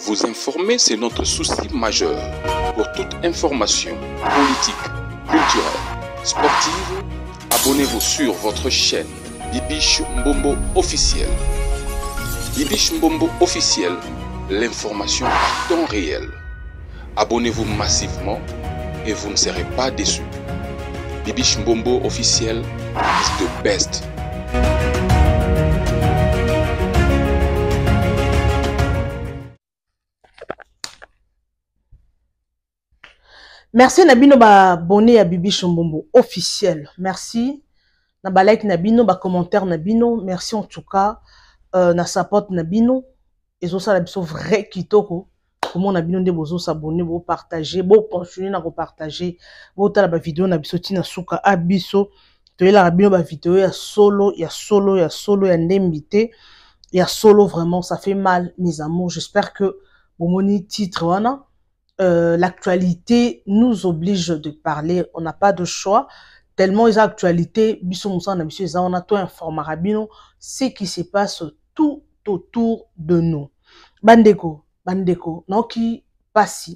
Vous informer, c'est notre souci majeur. Pour toute information politique, culturelle, sportive, abonnez-vous sur votre chaîne Bibiche Mbombo officiel. Bibiche Mbombo officiel, l'information à temps réel. Abonnez-vous massivement et vous ne serez pas déçus. Bibiche Mbombo officiel is the best. Merci Nabino ba abonné à Bibiche Mbombo officiel. Merci. Na ba like Nabino ba commentaire Nabino. Merci en tout cas. Na support Nabino. Et ça la biso vrai kitoko. Comment Nabino de bozo s'abonner, bo partager, bo continuer na repartager. Bo tala ba vidéo na biso tina suka abiso. Toyela Nabino ba vidéo ya solo, ya ndembité. Ya solo vraiment ça fait mal mes amours. J'espère que bon moni titre wana. L'actualité nous oblige de parler, on n'a pas de choix, tellement les actualités, on a tout informé, ce qui se passe tout autour de nous. Bandeko, non qui passe,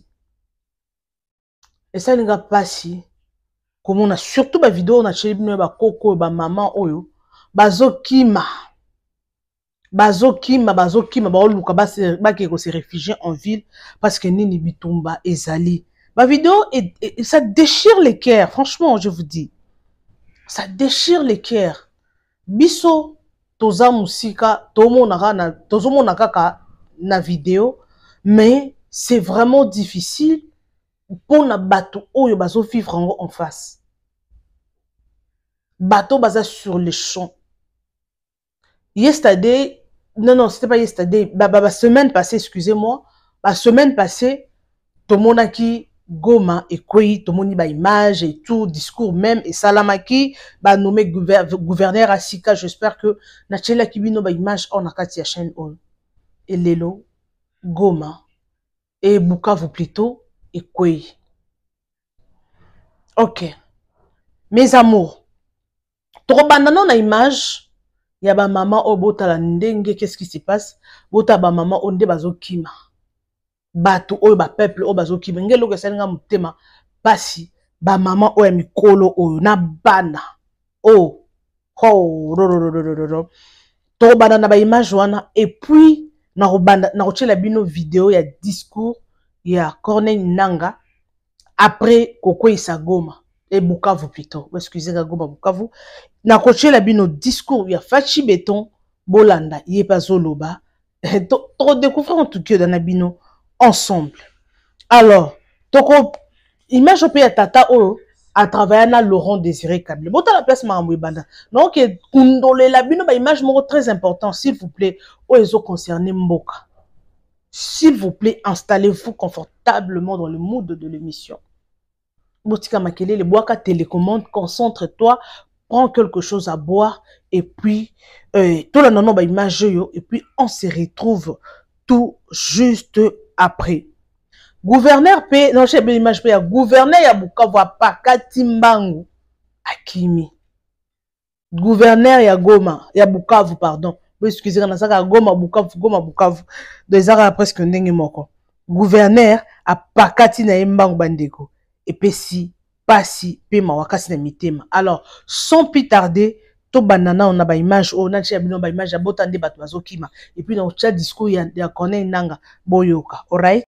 et ça n'est pas passé, comme on a surtout ma vidéo, on a chez nous, koko, maman, oyo, bazokima, se réfugier en ville parce que Nini Bitumba ezali. Ma vidéo ça déchire les cœurs, franchement, je vous dis. Ça déchire les cœurs. Biso toza musika, tozo kaka na vidéo, mais c'est vraiment difficile pour na bato oyo bazo vivre en face. Bato baza sur les champs. Yesterday, non, c'était pas yesterday. Semaine passée, excusez-moi. Semaine passée, tout le monde a qui Goma et Kouy, tout le monde a image et tout, discours même, et Salamaki, nommé gouverneur Asika. J'espère que Nachela Kibino ba image on a katia chaîne on. Et Lelo, Goma, et Bukavu plutôt, et Kouy. Ok. Mes amours. Trop banana na image. Ya ba maman o bota la ndenge, qu'est-ce qui se passe? Bota ba maman onde bazokima. Bato o ba peuple o bazokima. Ngelo ke senga mutema pasi ba maman o ya mikolo o na bana. Oh. Oh ro. To bana na ba image wana et puis na robanda na rochela bino vidéo ya discours ya Corneille Nanga après Koko Isagoma. Et Bukavu plutôt. Excusez Goma Bukavu. Na koche la bino discours ya Fachi Béton Bolanda Yepa Zoloba. Trop découvrir en tout cas dans Nabino ensemble. Alors, toko image pe ya tata o à travers na Laurent Désiré Kabila. Bota la place Maramou Banda. Donc kundole la bino ba image moko très important s'il vous plaît o ezo concerné Mboka. S'il vous plaît, installez-vous confortablement dans le mood de l'émission. Botika Makele, les boaka télécommande, concentre-toi, prends quelque chose à boire et puis tout le nono ba image yo et puis on se retrouve tout juste après. Gouverneur P, non j'ai bien image P, gouverneur ya Bukavu Pakati Mbangu Akimi. Gouverneur ya Goma, ya Bukavu pardon. Excusez moi ça Goma Bukavu. Deux heures presque ndenge moko. Gouverneur a Pakati na Mbangu bandeko. Et puis si pasi pe mawakasi na mitema. Alors sans plus tarder to banana on a ba image on a bino ba image abotande bato bazokima et puis dans chat discours ya Corneille Nanga boyoka. Alright.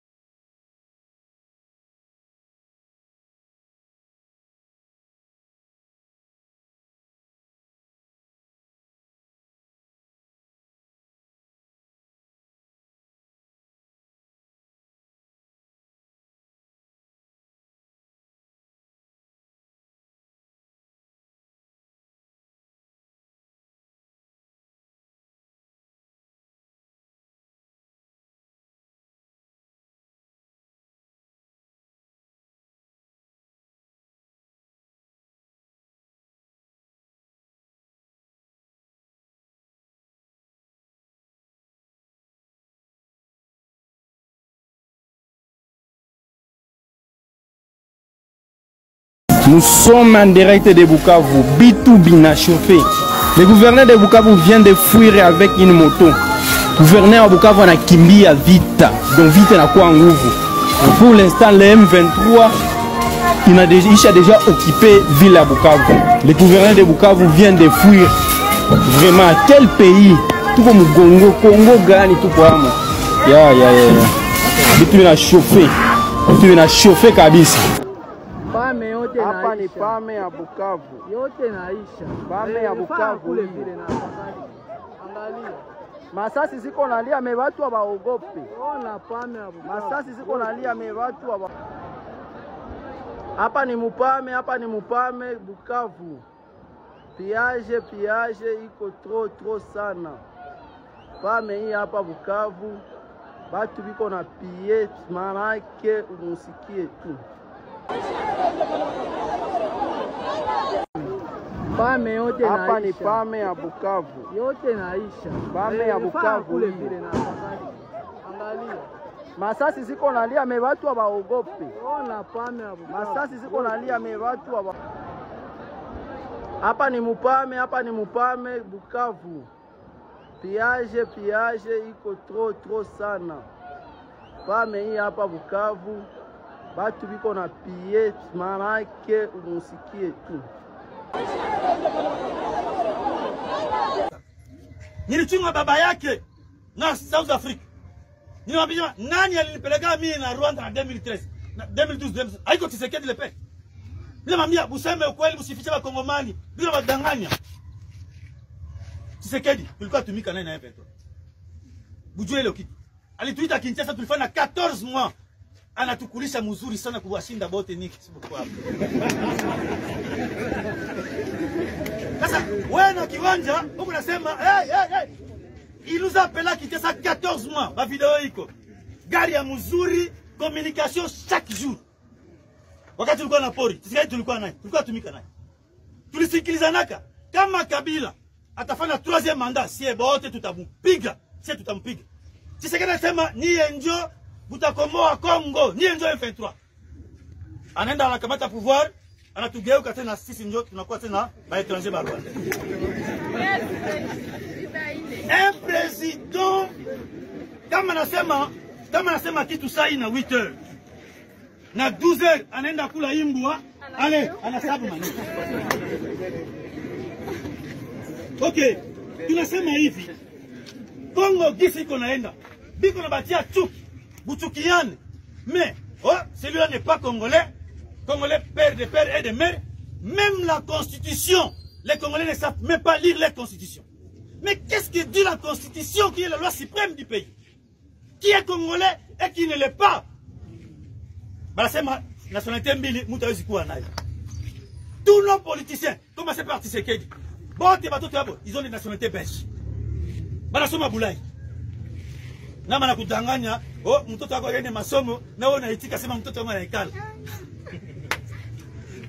Nous sommes en direct de Bukavu, B2B n'a chauffé. Le gouverneur de Bukavu vient de fuir avec une moto. Gouverneur wa Bukavu anakimbia vita, donc vita inakuwa nguvu. Pour l'instant, le M23 il a déjà occupé ville à Bukavu. Le gouverneur de Bukavu vient de fuir. Vraiment, quel pays? Tout comme Congo gani tout pour moi. Vitu vinachauffé. Vitu vinachauffé kabisa. Pame yote naisha. Hapa ni pame ya Bukavu. Yote naisha. Pame ya Bukavu kule vile na angalia. Masasi ziko nalia me watu waogope. Ona pame ya Bukavu. Masasi ziko nalia me watu wa Hapa ni mupame Bukavu. Piage iko trop sana. Pame hii hapa Bukavu. Batu biko na pie manake umusikie tu. Pame yote naisha. Hapa ni pame ya Bukavu. Yote naisha. Pame ya Bukavu kule vile na angalia. Masasi ziko nalia me watu waogope. Ona pame ya Bukavu. Masasi ziko nalia me watu wa Hapa ni mupame Bukavu. Piage iko trop sana. Pame hii hapa Bukavu. Batu biko na pie manake umusikie tu. Nilichunga baba yake na South Africa. Nilimwambia nani alinipeleka mimi na Rwanda na 2013 na 2012 haiko Tshisekedi le peke. Nilimwambia buseme ukweli, msifiche wa Kongomani bila wadanganya. Tshisekedi tulikuwa tumika naye na M23. Bujue ile kitu. Alituita Kinshasa, tulifanya 14 mois. Anatukulisha mzuri sana kuwashinda bote niki sibuku hapo. Sasa wewe na kiwanja huko unasema il nous a appelé Kinshasa 14 mois. Ba video iko. Gari ya mzuri, communication chaque jour. Wakati tulikuwa na pori, sisi tulikuwa naye. Tulikuwa tumika naye. Tulisikilizanaka kama Kabila atafanya 3e mandat, si bote tutampiga. Si tutampiga. Tshisekedi anasema ni enjo butakomoa Kongo, ni enjo M23. Anaenda anakamata pouvoir, anatugeuka tena sisi ndio tunakuwa tena ba étranger ba Rwanda. Un président kama nasema kitu saa na 8h. Na 12h anaenda kula imbwa, ale anasabu maneno. Okay, tunasema hivi. Kongo gisi iko naenda. Biko na batia chuki. Bouchoukiane. Mais, celui-là n'est pas congolais. Congolais père de père et de mère. Même la constitution, les Congolais ne savent même pas lire la constitution. Mais qu'est-ce que dit la constitution qui est la loi suprême du pays? Qui est congolais et qui ne l'est pas? Bah, c'est ma nationalité mbili, mutawezi kuwa nayo. Tous nos politiciens, commencez par Tshisekedi. Ils ont des nationalités belges. Bah, c'est ma boulaye. Na mana kudanganya, mtoto wako yende masomo, na wewe unaitika sema mtoto wangu anaikala.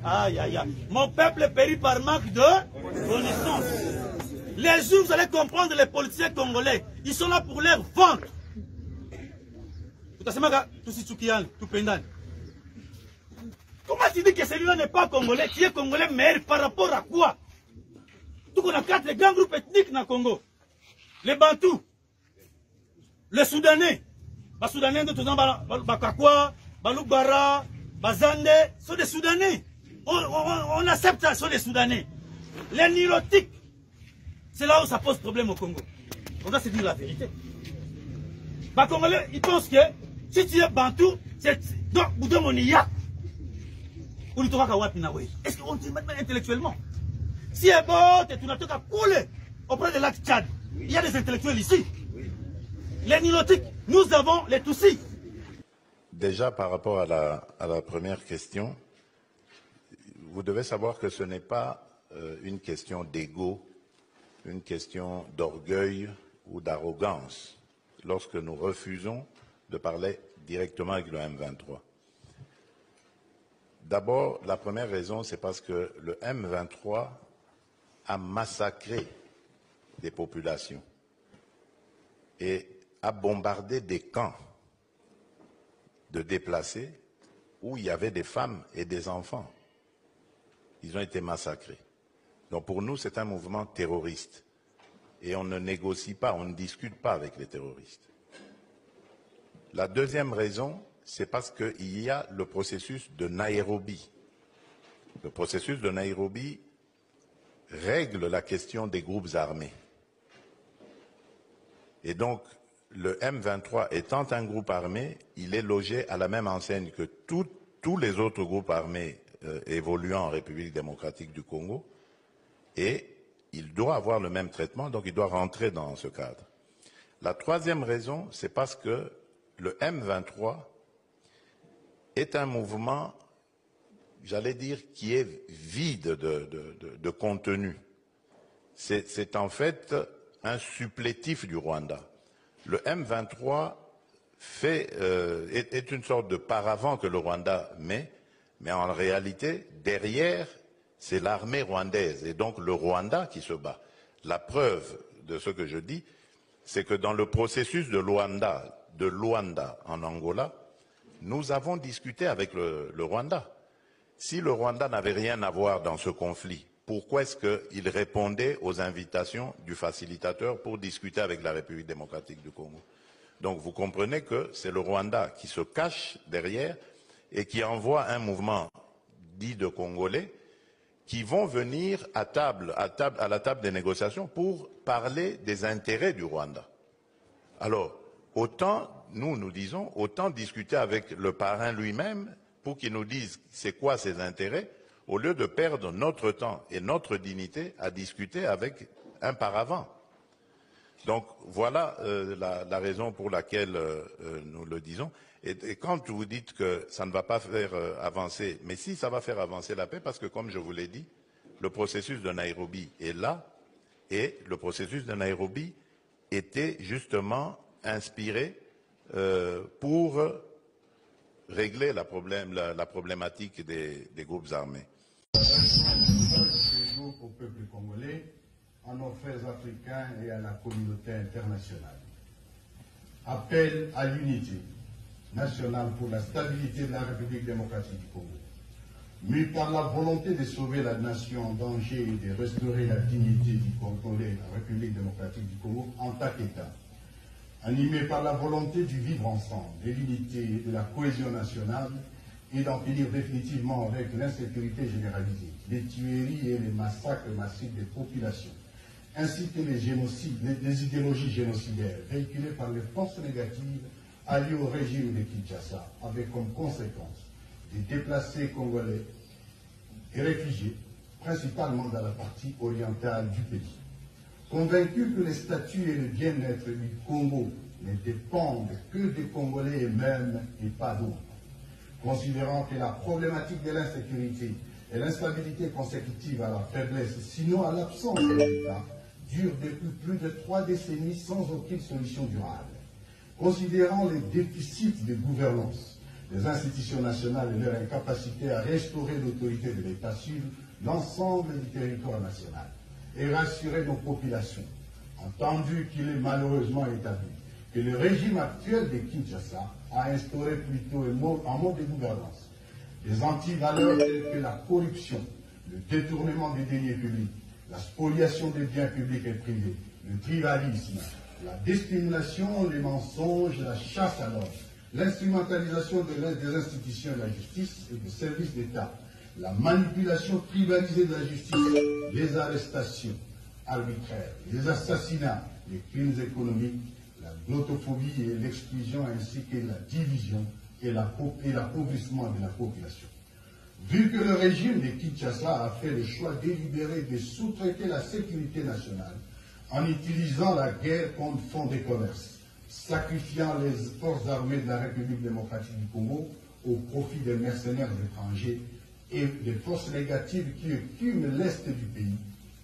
Aïe aïe aïe. Mon peuple périt par manque de connaissance. Les jours vous allez comprendre les politiciens congolais, ils sont là pour leur vendre. Utasemaka tusichukiane, tupendane. Comment tu dis que celui-là n'est pas congolais, qui est congolais meilleur par rapport à quoi? Tout qu'on a 4 grands groupes ethniques dans le Congo. Les Bantous, les Soudanais, les Soudanais de tous les Bakakwa, Baloubara, Bazande, sont des Soudanais. On accepte ça, sont des Soudanais. Les Nilotiques, c'est là où ça pose problème au Congo. On doit se dire la vérité. Les Congolais, ils pensent que si tu es Bantou, c'est donc Boudomoniya. Ou le Toraka Wapinawe. Est-ce qu'on dit maintenant intellectuellement? Si est bon, tu n'as qu'à couler auprès de lac Tchad. Il y a des intellectuels ici. Les Nilotiques, nous avons les Tutsis. Déjà, par rapport à la première question, vous devez savoir que ce n'est pas une question d'ego, une question d'orgueil ou d'arrogance lorsque nous refusons de parler directement avec le M23. D'abord, la première raison, c'est parce que le M23 a massacré des populations et a bombardé des camps de déplacés où il y avait des femmes et des enfants. Ils ont été massacrés. Donc pour nous, c'est un mouvement terroriste. et on ne négocie pas, on ne discute pas avec les terroristes. La deuxième raison, c'est parce qu'il y a le processus de Nairobi. Le processus de Nairobi règle la question des groupes armés. Et donc, le M23 étant un groupe armé, il est logé à la même enseigne que tous les autres groupes armés évoluant en République démocratique du Congo, et il doit avoir le même traitement, donc il doit rentrer dans ce cadre. La troisième raison, c'est parce que le M23 est un mouvement, j'allais dire, qui est vide de contenu. C'est en fait un supplétif du Rwanda. Le M23 est une sorte de paravent que le Rwanda met, mais en réalité, derrière, c'est l'armée rwandaise et donc le Rwanda qui se bat. La preuve de ce que je dis, c'est que dans le processus de Luanda en Angola, nous avons discuté avec le Rwanda. Si le Rwanda n'avait rien à voir dans ce conflit, pourquoi est-ce qu'il répondait aux invitations du facilitateur pour discuter avec la République démocratique du Congo? Donc vous comprenez que c'est le Rwanda qui se cache derrière et qui envoie un mouvement dit de Congolais qui vont venir à la table des négociations pour parler des intérêts du Rwanda. Alors, autant, nous disons, autant discuter avec le parrain lui-même pour qu'il nous dise c'est quoi ses intérêts, au lieu de perdre notre temps et notre dignité à discuter avec un paravent. Donc voilà la raison pour laquelle nous le disons. Et quand vous dites que ça ne va pas faire avancer, mais si ça va faire avancer la paix, parce que comme je vous l'ai dit, le processus de Nairobi est là, et le processus de Nairobi était justement inspiré pour régler la problématique des groupes armés. Séjour au peuple congolais, à nos frères africains et à la communauté internationale. Appel à l'unité nationale pour la stabilité de la République démocratique du Congo. Mû par la volonté de sauver la nation en danger et de restaurer la dignité du Congolais, la République démocratique du Congo en tant qu'État. Animé par la volonté du vivre ensemble, de l'unité et de la cohésion nationale, et d'en finir définitivement avec l'insécurité généralisée, les tueries et les massacres massifs des populations, ainsi que les génocides, les idéologies génocidaires véhiculées par les forces négatives alliées au régime de Kinshasa, avec comme conséquence des déplacés congolais et réfugiés, principalement dans la partie orientale du pays. Convaincus que les statuts et le bien-être du Congo ne dépendent que des Congolais eux-mêmes et pas d'autres, considérant que la problématique de l'insécurité et l'instabilité consécutive à la faiblesse, sinon à l'absence de l'État, dure depuis plus de 3 décennies sans aucune solution durable. Considérant les déficits de gouvernance des institutions nationales et leur incapacité à restaurer l'autorité de l'État sur l'ensemble du territoire national et rassurer nos populations, entendu qu'il est malheureusement établi que le régime actuel de Kinshasa a instauré plutôt un mode de gouvernance des antivaleurs telles que la corruption, le détournement des deniers publics, la spoliation des biens publics et privés, le tribalisme, la discrimination, les mensonges, la chasse à l'homme, l'instrumentalisation des institutions de la justice et des services d'État, la manipulation tribalisée de la justice, les arrestations arbitraires, les assassinats, les crimes économiques, la glottophobie et l'exclusion ainsi que la division et l'appauvrissement de la population. Vu que le régime de Kinshasa a fait le choix délibéré de sous-traiter la sécurité nationale en utilisant la guerre comme fonds de commerce, sacrifiant les forces armées de la République démocratique du Congo au profit des mercenaires étrangers et des forces négatives qui écument l'est du pays,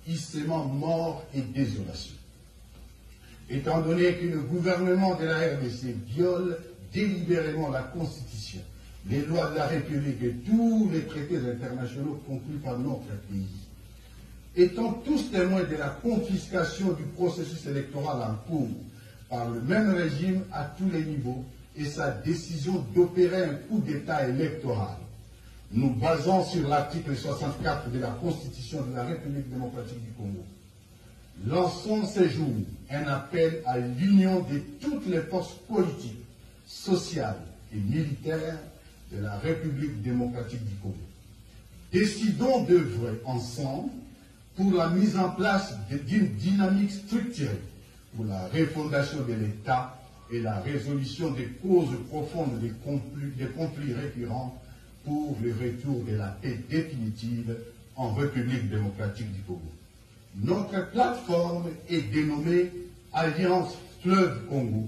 y sèmant mort et désolation. Étant donné que le gouvernement de la RDC viole délibérément la Constitution, les lois de la République et tous les traités internationaux conclus par notre pays, étant tous témoins de la confiscation du processus électoral en cours par le même régime à tous les niveaux et sa décision d'opérer un coup d'État électoral, nous basons sur l'article 64 de la Constitution de la République démocratique du Congo. lançons ce jour un appel à l'union de toutes les forces politiques, sociales et militaires de la République démocratique du Congo. Décidons d'œuvrer ensemble pour la mise en place d'une dynamique structurée pour la refondation de l'État et la résolution des causes profondes des conflits récurrents pour le retour de la paix définitive en République démocratique du Congo. Notre plateforme est dénommée Alliance Fleuve Congo,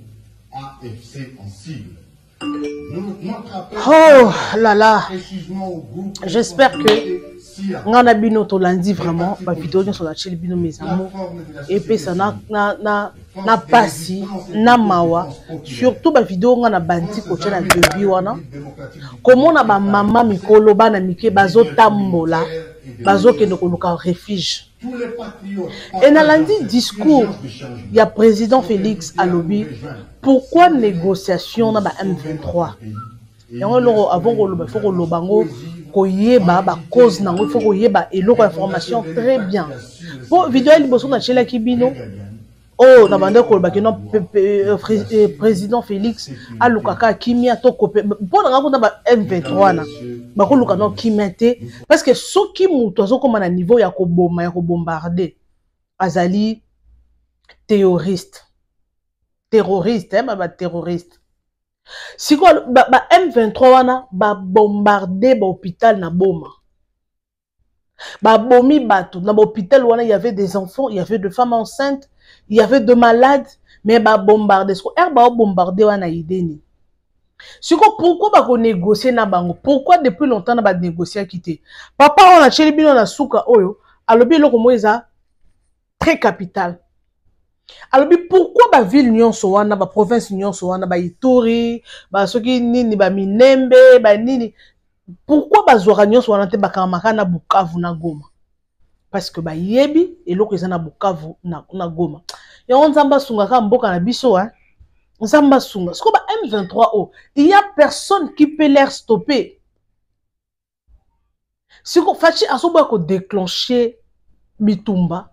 AFC en sigle. Oh là là, j'espère que on a bien notre lundi vraiment ma vidéo sur la chaîne bino mes amours et puis ça na passi na mawa surtout ma vidéo on a banti ko tena bébé wana comment na ba mama mikolo bana mike bazo tambola bazo ke ndoko luka refuge et na lundi discours il y a président Félix Alobi pourquoi négociation na ba M23 et on loro avant ko loba faut ko lobango koyeba ba cause nango faut koyeba eloko information très bien pour vidéo li boso na chela kibino oh na bande ko ba que non président Félix alukaka kimia to kopé pour nga ko na ba M23 na ba ko luka no kimete parce que soki muto zo koma na niveau ya ko boma ya ko bombarder azali terroriste ba terroriste. Si quoi, M23 wana ba bombardé ba hôpital na boma. Ba bomi bato na hôpital wana il y avait des enfants, il y avait des femmes enceintes, il y avait des malades, mais ba bombardé. Ce qu'on ba bombardé wana idéni. Si quoi pourquoi ba ko négocier na bango? Pourquoi depuis longtemps na ba négocier quitter? Papa on a cheli bino na suka oyo, alobi loko moza très capital. Alors pourquoi ba ville nyonso wana ba province nyonso wana ba Ituri ba soki nini ba Minembe ba nini pourquoi ba zora nyonso wana te ba kamaka na Bukavu na Goma parce que ba yebi eloko eza na Bukavu na Goma ya onzamba sunga ka mboka na biso hein nzamba sunga ce que ba M23 oh il y a personne qui peut leur stopper si ko fachi asoba ko déclencher bitumba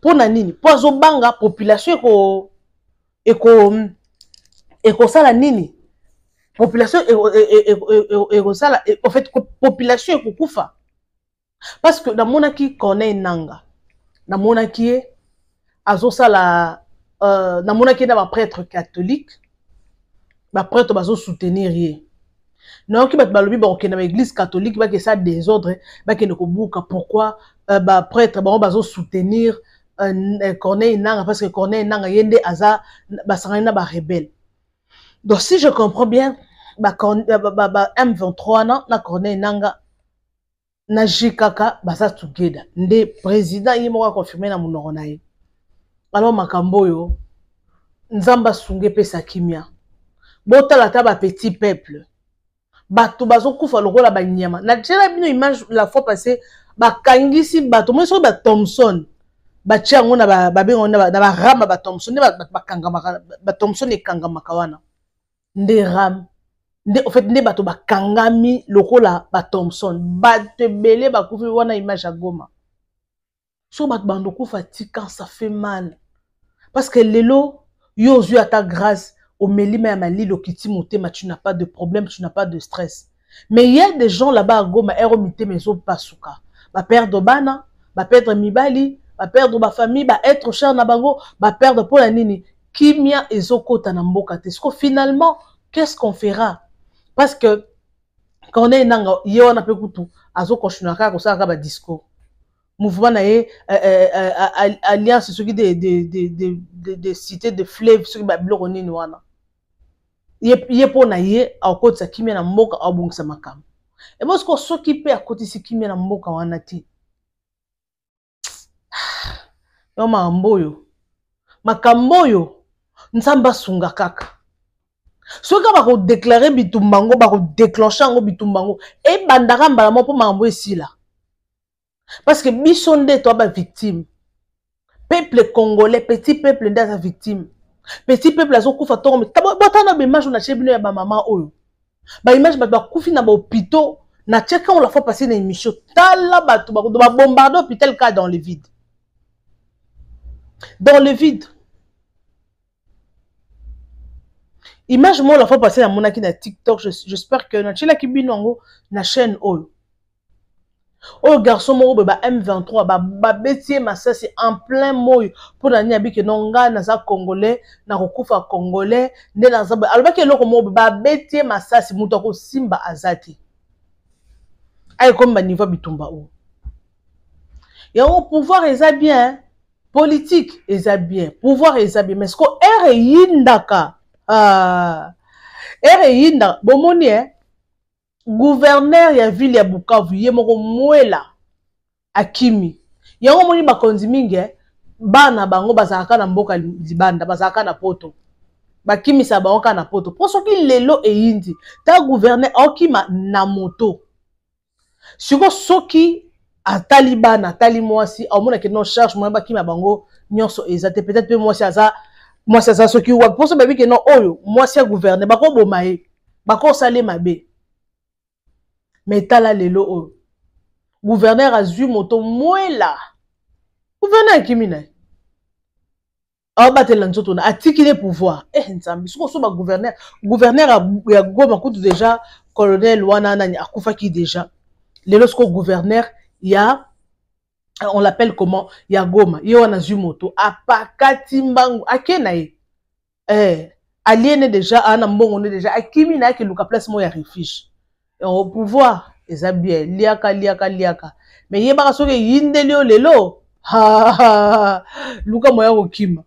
pona nini pozo banga population eko sala nini population eko sala en fait population eko kufa parce que na monaki Corneille Nanga na monaki azo sala na monaki na ba prêtre catholique ba prêtre bazo soutenir ye non ki bat balobi ba okena ba église catholique ba ke ça désordre ba ke ne ko buka pourquoi ba prêtre bazo soutenir Corneille Nanga parce que Corneille Nanga yende aza basangana ba rebelle. Donc si je comprends bien M23 na Corneille Nanga na JKK basa together nde président yimo ka confirmer na munoko na ye. Alors makambo yo nzamba sunge pesa kimia. Botala ta ba petit peuple. Bato bazo kufa lokola ba nyama. Na tshela bino image la fois passée ba kangisi bato mo so ba Thompson. Ba tchango na ba bengo na ba rama ba Thompson ne ba kangama ba Thompson e kangama kawana nde ram nde en fait nde bato ba kangami lokola ba Thompson ba tebele ba kufi wana image ya Goma so ba bando kufa tika ça fait mal parce que lelo yo zu ata grâce au melima ya malilo kiti motema tu n'as pas de problème tu n'as pas de stress mais il y a des gens là-bas à Goma ero mitema zo pasuka ba perdre bana ba perdre mibali ba perdre ba famille ba être cher na bango ba perdre pour la nini kimia ezokota na mboka te sko finalement qu'est-ce qu'on fera parce que quand on est nanga yo na pe kutu azo continuer ka ko saka ba discours mouvement na ye alliance ceux qui des cités de fleuve ceux qui ba bloko nini wana ye po na ye akotsa kimia na mboka abongisa makam et moi ce qui peut akotisi kimia na mboka wana ti yo makambo yo nzamba sunga kaka soka ba ko déclarer bitumbango ba ko déclencher ngo bitumbango e bandaka mbala mo po mambo esila parce que biso nde to ba victime peuple congolais petit peuple nde sa victime petit peuple azo kufa to mais botana be image na chebino ya ba mama oyo ba image ba kufi na ba hôpital na tcheka on la fois passer na émission tala bato ba bombarder hôpital ka dans le vide. dans le vide. Image moi la fois passée à mon aki na TikTok, j'espère que na chila ki binongo na chaîne oyo. Oh garçon mo ba M23 ba betie masasi en plein moyo pour na nyabi ke nonga na za congolais na kokufa congolais nde na za alba ke loko mo ba betie masasi muto ko simba azati. Ay comme ba niveau bitumba o. Ya au pouvoir eza bien, politique eza bien, pouvoir eza bien, mais ce ko ere yindaka ere yinda bomoni gouverneur ya ville ya Bukavu ye moko mwela akimi yango moni bakonzi mingi bana bango bazalaka na mboka libanda bazalaka na poto bakimisa bango ka na poto po soki lelo eyindi ta gouverneur okima na moto siko soki atali bana atali mwasi omona ke non charge mo bakima bango nyonso ezate peut-être pe mwasi aza soki wa po so babi ke non oyo mwasi ya gouverneur bako bomaye bako sale mabe. Mais tala lelo o gouverneur a zui moto mwela gouverneur kimina a batela nzoto na atiki les pouvoirs nzambi soko so ba gouverneur ya Goma kutu déjà colonel wana nani akufa ki déjà lelo soko gouverneur ya on l'appelle comment ya Goma ye wana zui moto apakati mbangu akena ye aliene déjà ana mbongo ne déjà akimina ke luka place mo ya refuge. Au pouvoir, ils ont bien, liaka. Mais il y a pas que yindelio lelo, Luka moya okima.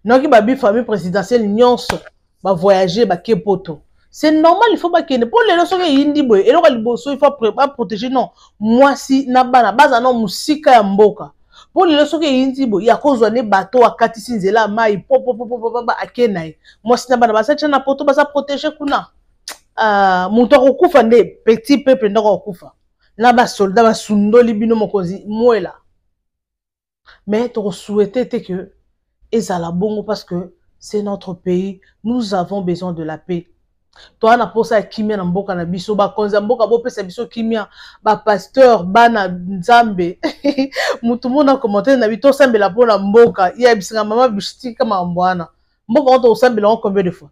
Non qui babi famille présidentielle nyonso, ba voyager, ba kepoto. C'est normal, il faut pas qu'il pour lelo soke yindi boy. Et là liboso il faut pas protéger non. Moi si na bana baza non musika ya mboka. Pour lelo soke yindi boy, ya kozwa ne bateau akati sinzela mai pop akenai. Moi si na bana baza tchana poto baza protéger kuna. Muto kokufa nde petit peuple ndako kokufa na ba soldat ba sundoli bino mokozi mwela mais to souhaiter que ezala bongo parce que c'est notre pays, nous avons besoin de la paix. Toi na posa kimia na mboka na biso ba konza mboka bo pesa biso kimia ba pasteur bana nzambe mutu mona commenter na bito sambela pona mboka ya bisinga mama bishiti kama mbwana mboka on to sambela combien de fois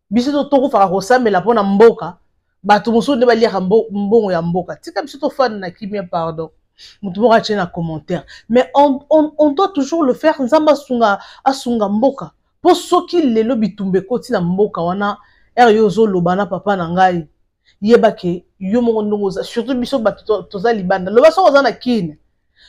biso to toko faka kosambela pona mboka bato mosusu nde baliaka mbongo ya mboka tika biso to fan na kimia pardon mutu moko atie na commentaire mais on doit toujours le faire nzamba asunga mboka po soki lelo bitumbe koti na mboka wana yo zo lobana papa na ngai yebake yo moko ndongoza surtout biso bato toza libanda loba soko za na kine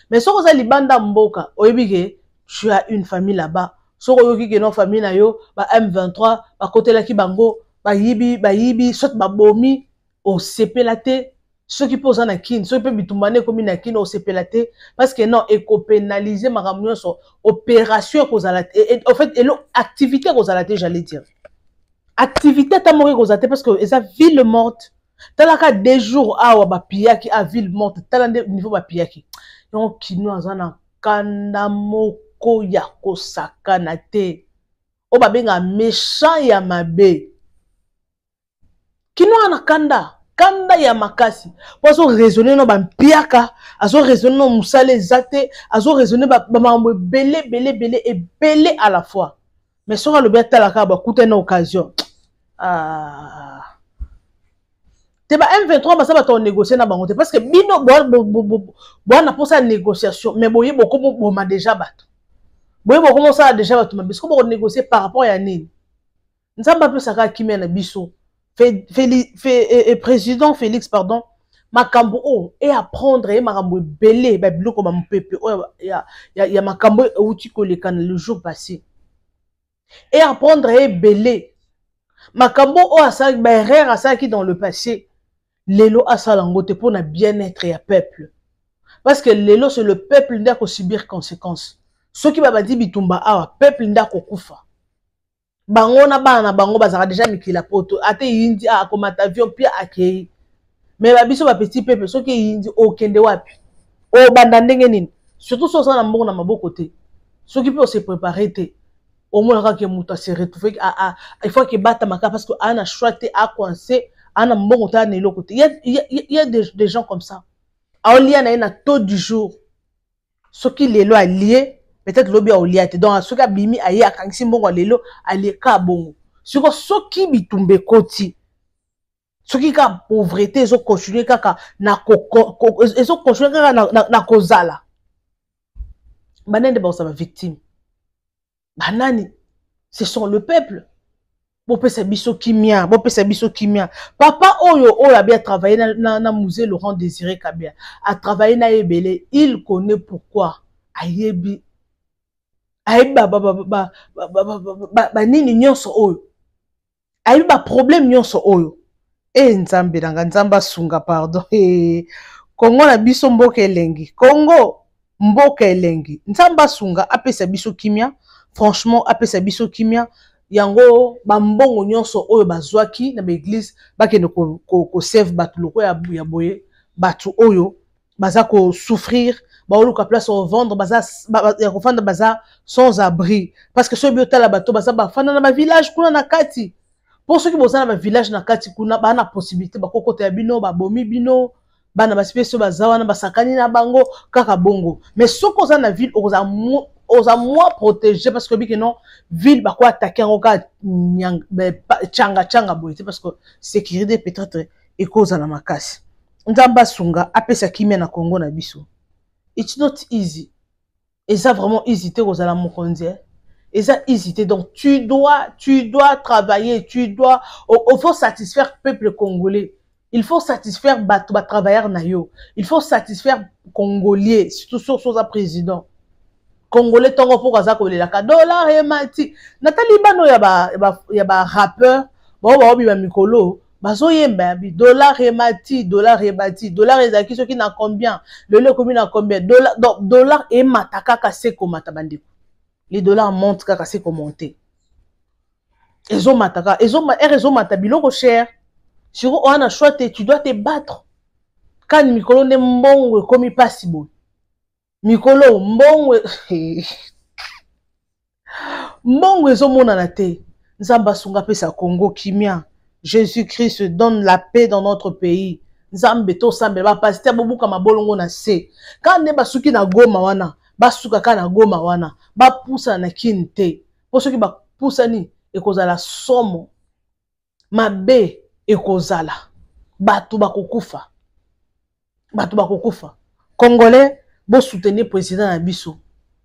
mais soko za libanda mboka oyebike tu as une famille là-bas. Soko yoki ke non famille na yo ba M23 ba kotelaki bango ba yibi soit ba bomi au sepelate ceux qui posent na kin ceux qui bitumbane comme na kin au sepelate parce que non éco pénaliser makamyo so opération kozalate en fait elo activité kozalate j'allais dire activité ta mori kozalate parce que eza ville morte talaka 2 jours awa ba piaki a ville morte talande niveau ba piaki donc kino azana kanda moko ya kosakana te o babenga méchant ya mabe kino ana kanda ya makasi poso raisonner no bampiaka azo raisonner no musale zate azo raisonner ba mambo belé et belé à la fois mais sora le betalaka ba kuta na occasion te ba M23 basa ba to négocier na bango te parce que bino bo na posa négociation mais boye boko boma déjà bato boye boko mo ça déjà bato mais ko bo négocier par rapport ya nini nzamba pe saka kimia na biso président Félix pardon makambo o et apprendre et makambo belé ba biloko ba mpepe o ya makambo outi ko lekana le jour passé et apprendre et belé makambo o asa ba erreur asa qui dans le passé lelo asalangote pour na bien-être ya peuple parce que lelo c'est le peuple nda ko subir conséquences ceux qui ba di bitumba awa peuple nda ko kufa bango na bana bango bazaka déjà mikila poto ate yindi akomata avion pia akei mais ba biso ba petit peuple ceux qui yindi okende wapi o banda ndenge nini surtout so na mbongo na maboko te ceux qui peuvent se préparer te au moins quand que muta se retrouver il faut que bata maka parce que ana choité a coincé ana mbongo ta na eloko te il y a des gens comme ça aolia na taux du jour ceux qui les lo alliés peut-être lobby a oliate donc ce ka bimi aye akangisi mbongo lelo aleka bongo siko soki bitumbe koti soki ka pauvreté ezo continuer kaka na ezo continuer kaka na kozala banende ba osaba victime banani ce sont le peuple bopesa biso kimia papa oyo a bien travaillé na musée Laurent Désiré Kabila a travaillé na ebele il connaît pourquoi ayebi nini nyonso oyo ayebi ba problème nyonso oyo nzambe nanga nzamba sunga pardon Congo na biso mboka elengi Congo mboka elengi nzamba sunga apesa biso kimia franchement apesa biso kimia yango bambongo nyonso oyo bazwaki na l'église bakende ko serve batu loko ya boye batu oyo baza ko souffrir baoluka place au vendre baza ya kofanda baza sans abri parce que ceux biotala bato baza bafanda na ba village kuna na kati pour ceux qui bozana ba village na kati kuna bana possibilité bakokota ya bino babomi bino bana baspécio bazawana basakani na bango kaka bongo mais soko za na ville oza moins protégé parce que biki non ville ba quoi attaquer en cas changa boité parce que sécurité peut-être et cause na makasi nzamba sunga apesa kimia na Congo na biso. It's not easy. Et ça vraiment easy te kozala mokonzi. Et ça easy te donc tu dois travailler, il faut satisfaire le peuple congolais. Il faut satisfaire ba travailleurs na yo. Il faut satisfaire congolais surtout sur sa président. Congolais tongo pour kaza ko lelaka dollar et mati. Nathalie Bano ya ba rappeur, ba obi ba mikolo. Bazo yemba bi dollar et mati, dollar ezaki soki na combien? Le combien na combien? Dollar et mataka kase ko matabandi. Les dollars montent kaka se ko monter. Ezo mataka, ezo matabilo cher. Sur on a choix tu dois te battre. Quand mikolo ne mbongo komi pasibo. Mikolo mbongo mbongo ezo mona na te. Nzamba sunga pesa Congo kimia. Jésus-Christ donne la paix dans notre pays. Nzambe to sambe ba pasteur bobuka mabolongo na se. Quand ne basuki na goma wana, basuka ka na goma wana, ba pousa na kinte. Po soki ba pousa ni ekozala somo. Mabe ekozala. Batu bakokufa. Congolais, bo soutenir président na biso.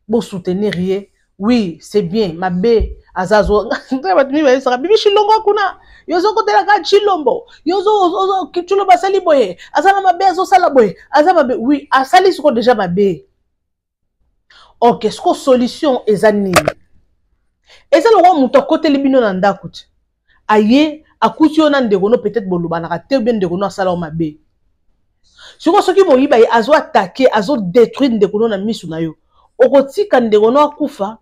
Bo soutenir rien. Oui, c'est bien. Mabe azazo. Bibi Chilongo kuna. Yozo kotela ka Chilombo. Yozo kichulo basali boye. Azana mabe azo sala boye. Azana mabe. Oui, asali suko déjà mabe. Ok, ce que solution ezani. Eza lo wa muto kote libino na ndakuti. Aye akuti ona ndegono peut-être bolubana ka te bien ndegono asala mabe. Suko soki boyiba ye azo attaquer, azo détruire ndegono na misu na yo. Okotika ndegono akufa.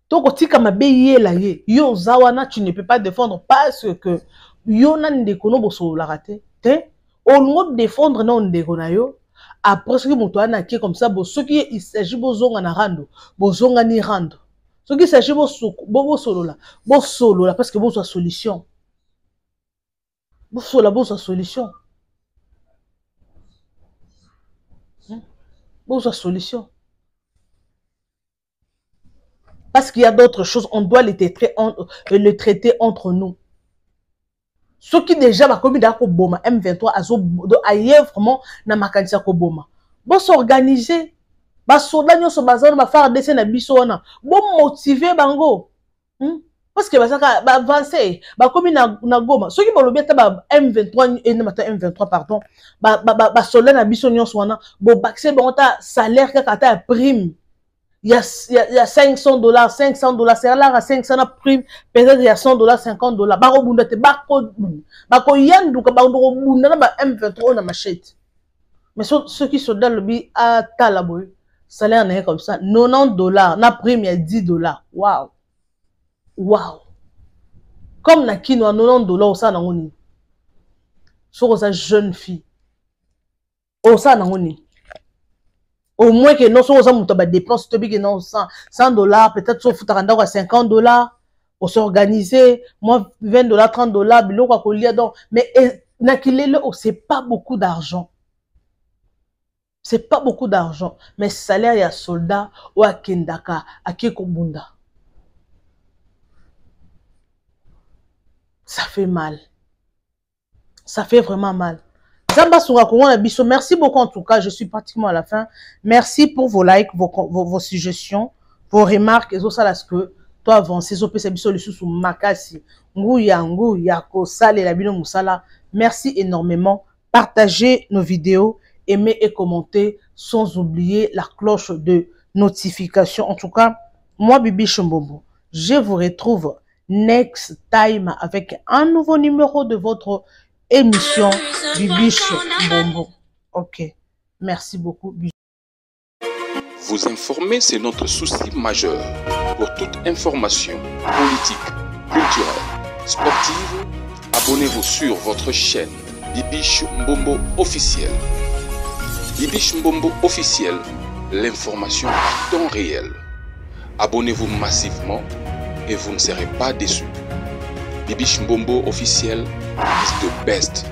Tokotika mabe yela ye. Yo zawana tu ne peux pas défendre parce que yo na ndegono boso la raté. Te olungo défendre na ndego na yo. Après ce que mon toit n'a comme ça, ce qui il s'agit bozonga na rando, bozonga ni rando. Ce qui s'agit bo solo là, parce que bo soit solution. Bo soit solution. Bo soit solution. Parce qu'il y a d'autres choses, on doit le traiter entre nous. Ce qui déjà va commis d'accord boma M23 ailleurs vraiment na makanisa ko boma. Bon s'organiser, ba soldat nyo so bazana ba faire dessin na biso wana. Bon motiver bango. Parce que ba avancer, ba commis na goma. Ce qui ba lobi ta ba M23 et na mata M23 pardon. Ba soldat na biso nyo so wana, bo baxer bon ta salaire ka ta prime. Il y a $500, c'est là à 500 na prime, peut-être il y a $100, $50. Bako bunda te bako yandu ka bako bunda na ba M23 na machette. Mais ceux qui sont dans le bi à talaboy, salaire n'est comme ça, $90, na prime il y a $10. Wow. Wow. Comme na kino $90 au ça na ngoni. Sur sa jeune fille. Au ça na ngoni. Au moins que non, soit on a dépense, non, $100, peut-être sauf à $50, pour s'organiser, moi $20, $30, bilo quoi donc, mais c'est pas beaucoup d'argent. C'est pas beaucoup d'argent, mais salaire ya soldat ou à Kendaka, à Kekobunda. Ça fait mal. Ça fait vraiment mal. Zamba Soura Kongo na biso. Merci beaucoup en tout cas. Je suis pratiquement à la fin. Merci pour vos likes, vos suggestions, vos remarques. Et tout ça, là, ce que toi avancez, zo pesa biso le sous makasi. Ngou yako sale la bino musala. Merci énormément. Partagez nos vidéos, aimez et commentez, sans oublier la cloche de notification. En tout cas, moi, Bibi Mbombo, je vous retrouve next time avec un nouveau numéro de votre émission Bibi Mbombo. Ok, merci beaucoup. Vous informer, c'est notre souci majeur. Pour toute information politique, culturelle, sportive, abonnez-vous sur votre chaîne Bibi Mbombo officiel. Bibi Mbombo officiel, l'information en temps réel. Abonnez-vous massivement et vous ne serez pas déçus. Bibi Mbombo officiel is the best.